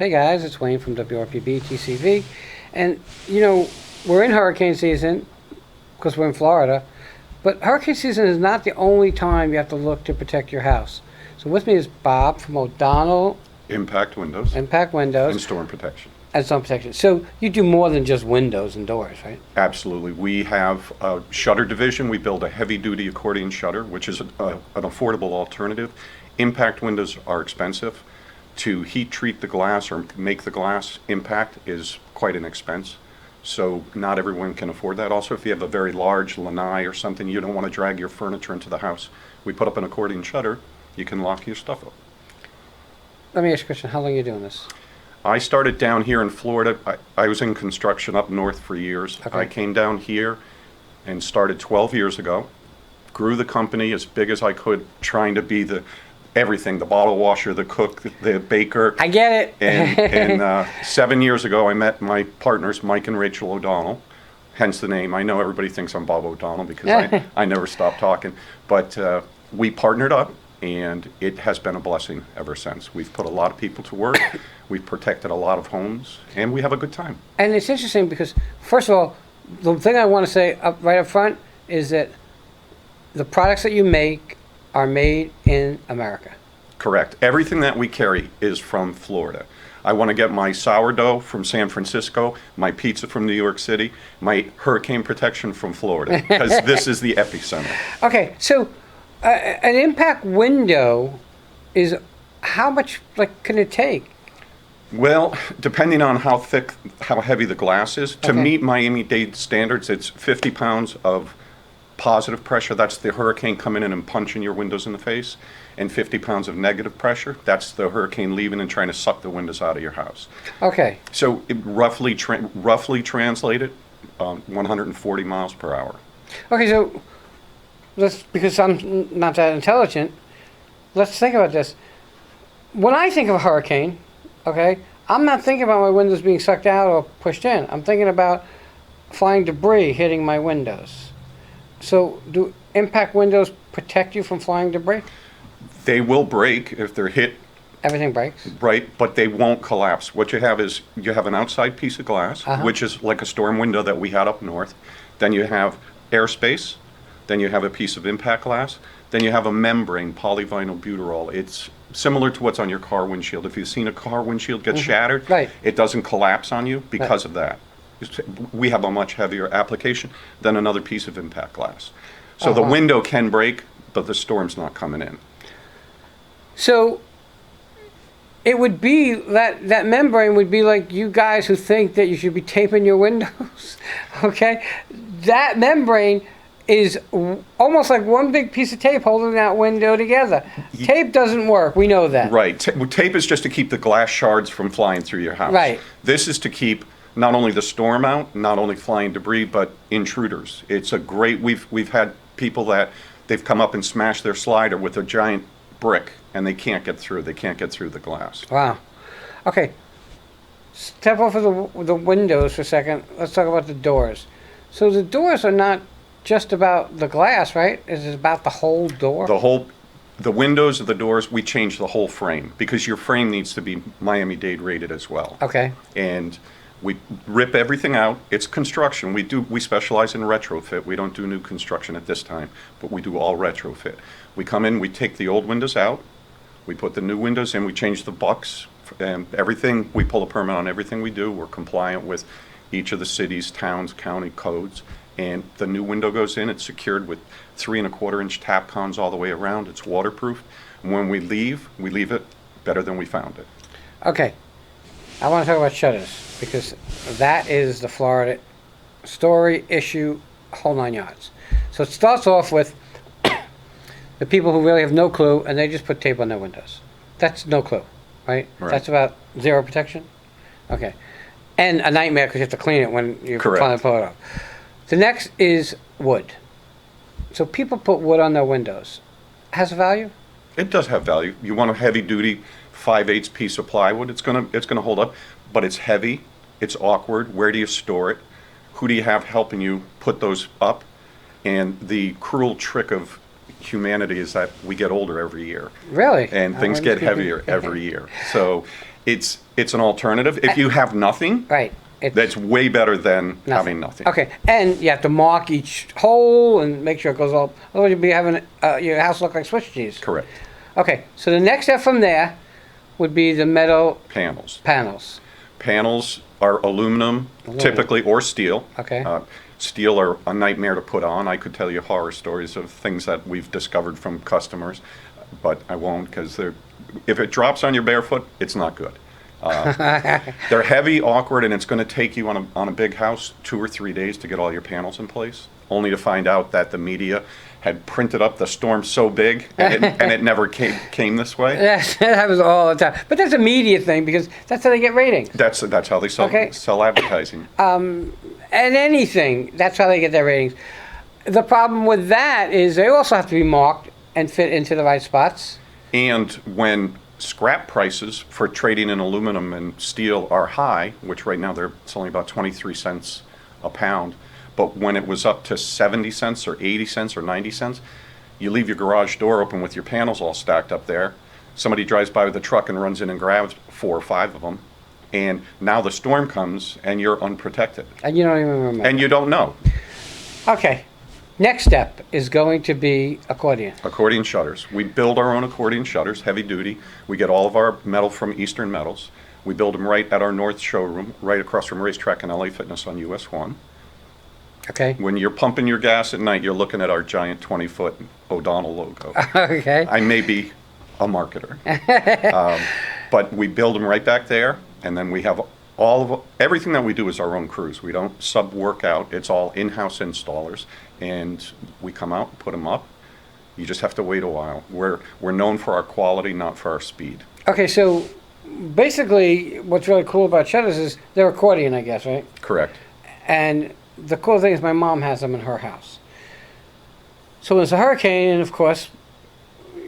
Hey guys, it's Wayne from WRPB TCV. And, we're in hurricane season because we're in Florida. But hurricane season is not the only time you have to look to protect your house. So with me is Bob from O'Donnell Impact Windows Impact Windows and Storm Protection. and Storm Protection. So you do more than just windows and doors, right? Absolutely. We have a shutter division. We build a heavy-duty accordion shutter, which is an affordable alternative. Impact windows are expensive. To heat treat the glass or make the glass impact is quite an expense. So not everyone can afford that. Also, if you have a very large lanai or something, you don't want to drag your furniture into the house. We put up an accordion shutter. You can lock your stuff up. Let me ask you a question. How long are you doing this? I started down here in Florida. I was in construction up north for years. Okay. I came down here and started 12 years ago. Grew the company as big as I could, trying to be the everything, the bottle washer, the cook, the baker. I get it. And 7 years ago, I met my partners, Mike and Rachel O'Donnell, hence the name. I know everybody thinks I'm Bob O'Donnell because I never stop talking. But we partnered up, and it has been a blessing ever since. We've put a lot of people to work. We've protected a lot of homes, and we have a good time. And it's interesting because, first of all, the thing I want to say right up front is that the products that you make are made in America. Correct. Everything that we carry is from Florida. I want to get my sourdough from San Francisco, my pizza from New York City, my hurricane protection from Florida, because this is the epicenter. Okay, so an impact window is how much can it take? Well, depending on how thick, how heavy the glass is, to Okay. meet Miami-Dade standards, it's 50 pounds of positive pressure. That's the hurricane coming in and punching your windows in the face. And 50 pounds of negative pressure. That's the hurricane leaving and trying to suck the windows out of your house. Okay, So it roughly translated, 140 miles per hour. okay, so because I'm not that intelligent, let's think about this. When I think of a hurricane, okay, I'm not thinking about my windows being sucked out or pushed in. I'm thinking about flying debris hitting my windows. So do impact windows protect you from flying debris? They will break if they're hit Everything breaks. right, but they won't collapse. What you have is you have an outside piece of glass, which is like a storm window that we had up north. Then you have airspace. Then you have a piece of impact glass. Then you have a membrane, polyvinyl butyrol. It's similar to what's on your car windshield. If you've seen a car windshield get shattered, Right. it doesn't collapse on you because of that. We have a much heavier application than another piece of impact glass. So the window can break, but the storm's not coming in. So it would be that membrane would be like you guys who think that you should be taping your windows. Okay, that membrane is almost like one big piece of tape holding that window together. Tape doesn't work. We know that. Right. Tape is just to keep the glass shards from flying through your house. Right. This is to keep not only the storm out, not only flying debris, but intruders. It's a great. We've had people that they've come up and smashed their slider with a giant brick, and they can't get through. They can't get through the glass. Wow. Okay. Step off of the windows for a second. Let's talk about the doors. So the doors are not just about the glass, right? It's about the whole door. The windows of the doors, we change the whole frame because your frame needs to be Miami-Dade rated as well. Okay. And we rip everything out. It's construction. We specialize in retrofit. We don't do new construction at this time, but we do all retrofit. We come in, we take the old windows out, we put the new windows in, we change the bucks, and everything, we pull a permit on everything we do. We're compliant with each of the cities, towns, county codes, and the new window goes in. It's secured with 3 1/4 inch tap cons all the way around. It's waterproof. And when we leave it better than we found it. Okay. I want to talk about shutters because that is the Florida story, issue, whole 9 yards. So it starts off with the people who really have no clue and they just put tape on their windows. That's no clue, right? Right. That's about zero protection? Okay. And a nightmare because you have to clean it when you're Correct. trying to pull it off. The next is wood. So people put wood on their windows. Has a value? It does have value. You want a heavy duty 5/8 piece of plywood, it's gonna hold up, but it's heavy, it's awkward. Where do you store it? Who do you have helping you put those up? And the cruel trick of humanity is that we get older every year. Really? And things get heavier every year. So It's an alternative. If you have nothing, Right. It's that's way better than having nothing. Okay, and you have to mark each hole and make sure it goes all. Otherwise, you'd be having your house look like Swiss cheese. Correct. Okay, so the next step from there would be the metal Panels. panels. Panels are aluminum, typically, or steel. Okay. Steel are a nightmare to put on. I could tell you horror stories of things that we've discovered from customers, but I won't because if it drops on your barefoot, it's not good. They're heavy, awkward, and it's going to take you on a big house 2 or 3 days to get all your panels in place, only to find out that the media had printed up the storm so big and it never came this way. Yes, that happens all the time. But that's a media thing because that's how they get ratings. That's how they sell advertising. And anything, that's how they get their ratings. The problem with that is they also have to be marked and fit into the right spots. And when scrap prices for trading in aluminum and steel are high, which right now it's only about 23 cents a pound, but when it was up to 70 cents or 80 cents or 90 cents, you leave your garage door open with your panels all stacked up there. Somebody drives by with a truck and runs in and grabs 4 or 5 of them. And now the storm comes and you're unprotected. And you don't even remember. And you don't know. Okay. Next step is going to be accordion. Accordion shutters. We build our own accordion shutters, heavy duty. We get all of our metal from Eastern Metals. We build them right at our North showroom, right across from Racetrack and LA Fitness on US 1. Okay. When you're pumping your gas at night, you're looking at our giant 20-foot O'Donnell logo. Okay. I may be a marketer. But we build them right back there, and then we have everything that we do is our own crews. We don't sub-work out. It's all in-house installers, and we come out and put them up. You just have to wait a while. We're known for our quality, not for our speed. Okay, so basically what's really cool about shutters is they're accordion, I guess, right? Correct. And the cool thing is my mom has them in her house. So when there's a hurricane, and of course,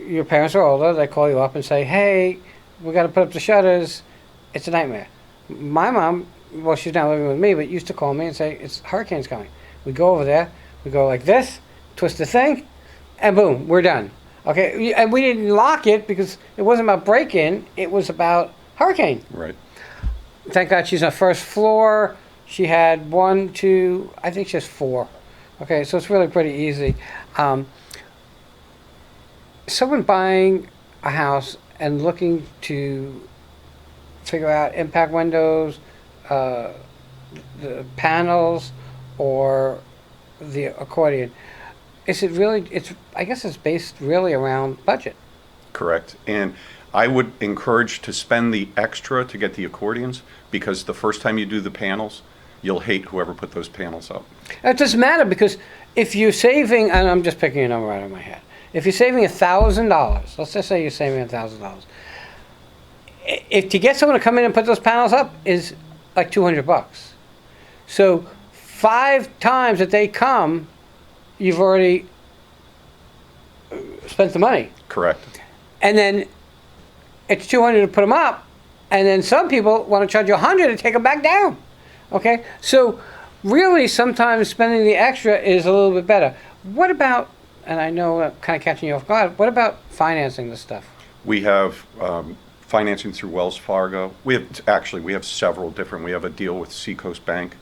your parents are older, they call you up and say, hey, we got to put up the shutters. It's a nightmare. My mom, well, she's now living with me, but used to call me and say, it's hurricane's coming. We go over there, we go like this, twist the thing, and boom, we're done. Okay, and we didn't lock it because it wasn't about break-in, it was about hurricane. Right. Thank God she's on the first floor. She had 1, 2, I think she has 4. Okay, so it's really pretty easy. Someone buying a house and looking to figure out impact windows, the panels, or the accordion, I guess it's based really around budget. Correct. And I would encourage to spend the extra to get the accordions, because the first time you do the panels, you'll hate whoever put those panels up. It doesn't matter because if you're saving, and I'm just picking a number out of my head, if you're saving $1,000, let's just say you're saving $1,000, if to get someone to come in and put those panels up is like $200. So 5 times that they come, you've already spent the money. Correct. And then it's $200 to put them up, and then some people want to charge you $100 to take them back down. Okay, so really sometimes spending the extra is a little bit better. What about, and I know I'm kind of catching you off guard, what about financing this stuff? We have financing through Wells Fargo. We have several different. We have a deal with Seacoast Bank,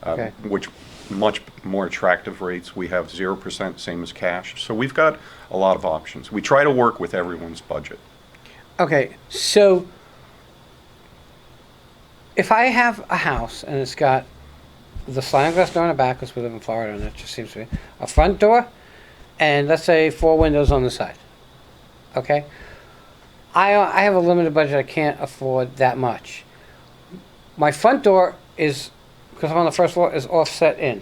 Okay. which much more attractive rates. We have 0%, same as cash. So we've got a lot of options. We try to work with everyone's budget. Okay, so if I have a house and it's got the sliding glass door in the back, because we live in Florida and that just seems to be, a front door, and let's say 4 windows on the side, okay? I have a limited budget, I can't afford that much. My front door is, because I'm on the first floor, is offset in.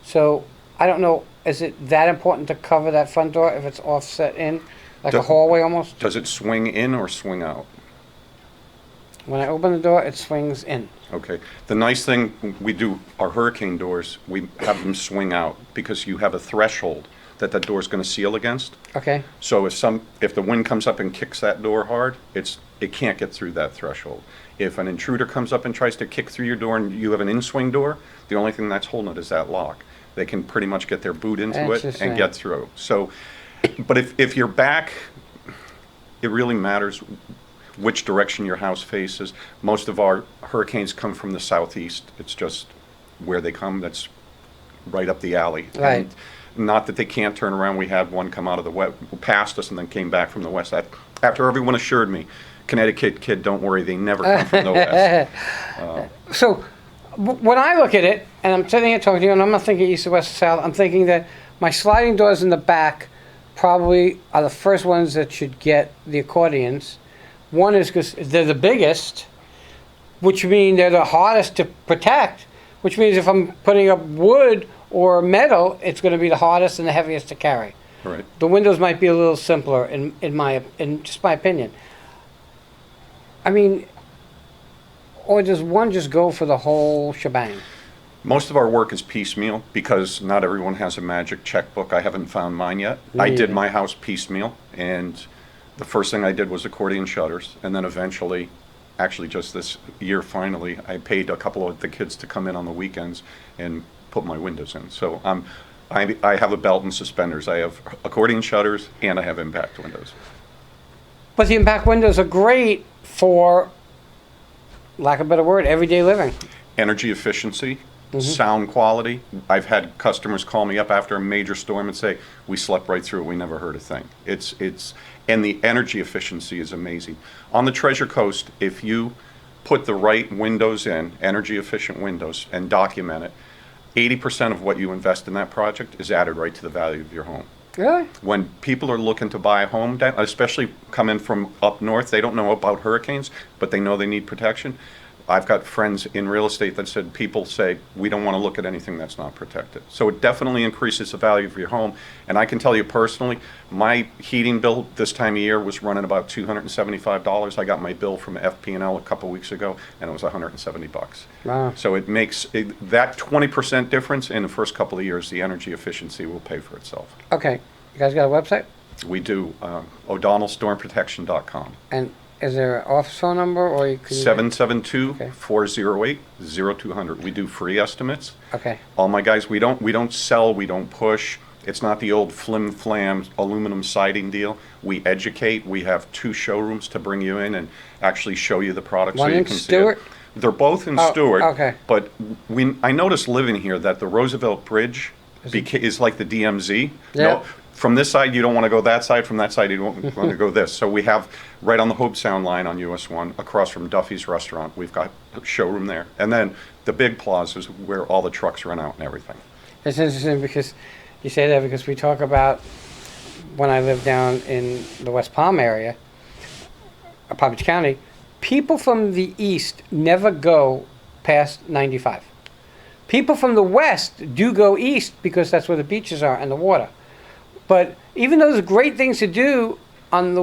So I don't know, is it that important to cover that front door if it's offset in, like a hallway almost? Does it swing in or swing out? When I open the door, it swings in. Okay. The nice thing, we do our hurricane doors, we have them swing out because you have a threshold that door is going to seal against. Okay. So if the wind comes up and kicks that door hard, it can't get through that threshold. If an intruder comes up and tries to kick through your door and you have an in-swing door, the only thing that's holding it is that lock. They can pretty much get their boot into it Interesting. and get through. So, but if you're back, it really matters. which direction your house faces. Most of our hurricanes come from the southeast. It's just where they come. That's right up the alley. Right. And not that they can't turn around. We had one come out of the west, past us, and then came back from the west. After everyone assured me, Connecticut kid, don't worry, they never come from the west. So when I look at it, and I'm sitting here talking to you, and I'm not thinking east or west or south, I'm thinking that my sliding doors in the back probably are the first ones that should get the accordions. One is because they're the biggest, which means they're the hardest to protect, which means if I'm putting up wood or metal, it's going to be the hardest and the heaviest to carry. Right. The windows might be a little simpler in just my opinion. I mean, or does one just go for the whole shebang? Most of our work is piecemeal because not everyone has a magic checkbook. I haven't found mine yet. I did my house piecemeal, and the first thing I did was accordion shutters, and then eventually, actually just this year finally, I paid a couple of the kids to come in on the weekends and put my windows in. So I have a belt and suspenders. I have accordion shutters and I have impact windows. But the impact windows are great for, lack of a better word, everyday living. Energy efficiency, sound quality. I've had customers call me up after a major storm and say, we slept right through it, we never heard a thing. And the energy efficiency is amazing. On the Treasure Coast, if you put the right windows in, energy efficient windows, and document it, 80% of what you invest in that project is added right to the value of your home. Really? When people are looking to buy a home, especially coming from up north, they don't know about hurricanes, but they know they need protection. I've got friends in real estate that said people say, we don't want to look at anything that's not protected. So it definitely increases the value of your home. And I can tell you personally, my heating bill this time of year was running about $275. I got my bill from FP&L a couple weeks ago, and it was $170. Wow. So it makes that 20% difference in the first couple of years, the energy efficiency will pay for itself. Okay. You guys got a website? We do, O'DonnellStormProtection.com. And is there an office phone number, or you can... 772-408-0200. We do free estimates. Okay. All my guys, we don't sell, we don't push. It's not the old flim-flam aluminum siding deal. We educate. We have 2 showrooms to bring you in and actually show you the products One so you in can Stewart? see it. They're both in Oh, Stewart. okay. But I noticed living here that the Roosevelt Bridge is like the DMZ. Yeah. No, from this side, you don't want to go that side. From that side, you don't want to go this. So we have right on the Hope Sound line on US 1, across from Duffy's Restaurant, we've got a showroom there. And then the big plaza is where all the trucks run out and everything. It's interesting because you say that because we talk about when I lived down in the West Palm area, Palm Beach County, people from the east never go past 95. People from the west do go east because that's where the beaches are and the water. But even though there's great things to do on the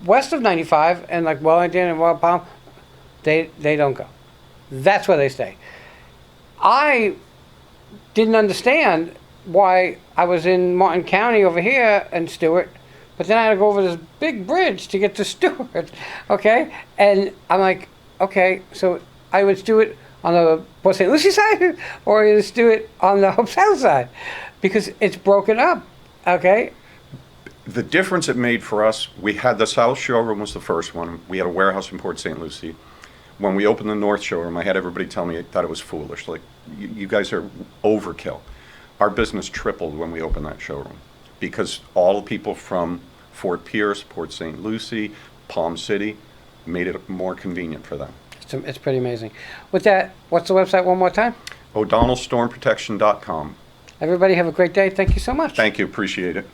west of 95 and like Wellington and Wild Palm, they don't go. That's where they stay. I didn't understand why I was in Martin County over here and Stewart, but then I had to go over this big bridge to get to Stewart, okay? And I'm like, okay, so I would do it on the Port St. Lucie side, or I would do it on the Hope Sound side, because it's broken up, okay? The difference it made for us, we had the South Showroom was the first one. We had a warehouse in Port St. Lucie. When we opened the North Showroom, I had everybody tell me that it was foolish. Like, you guys are overkill. Our business tripled when we opened that showroom because all the people from Fort Pierce, Port St. Lucie, Palm City made it more convenient for them. It's pretty amazing. With that, what's the website one more time? O'DonnellStormProtection.com. Everybody have a great day. Thank you so much. Thank you. Appreciate it.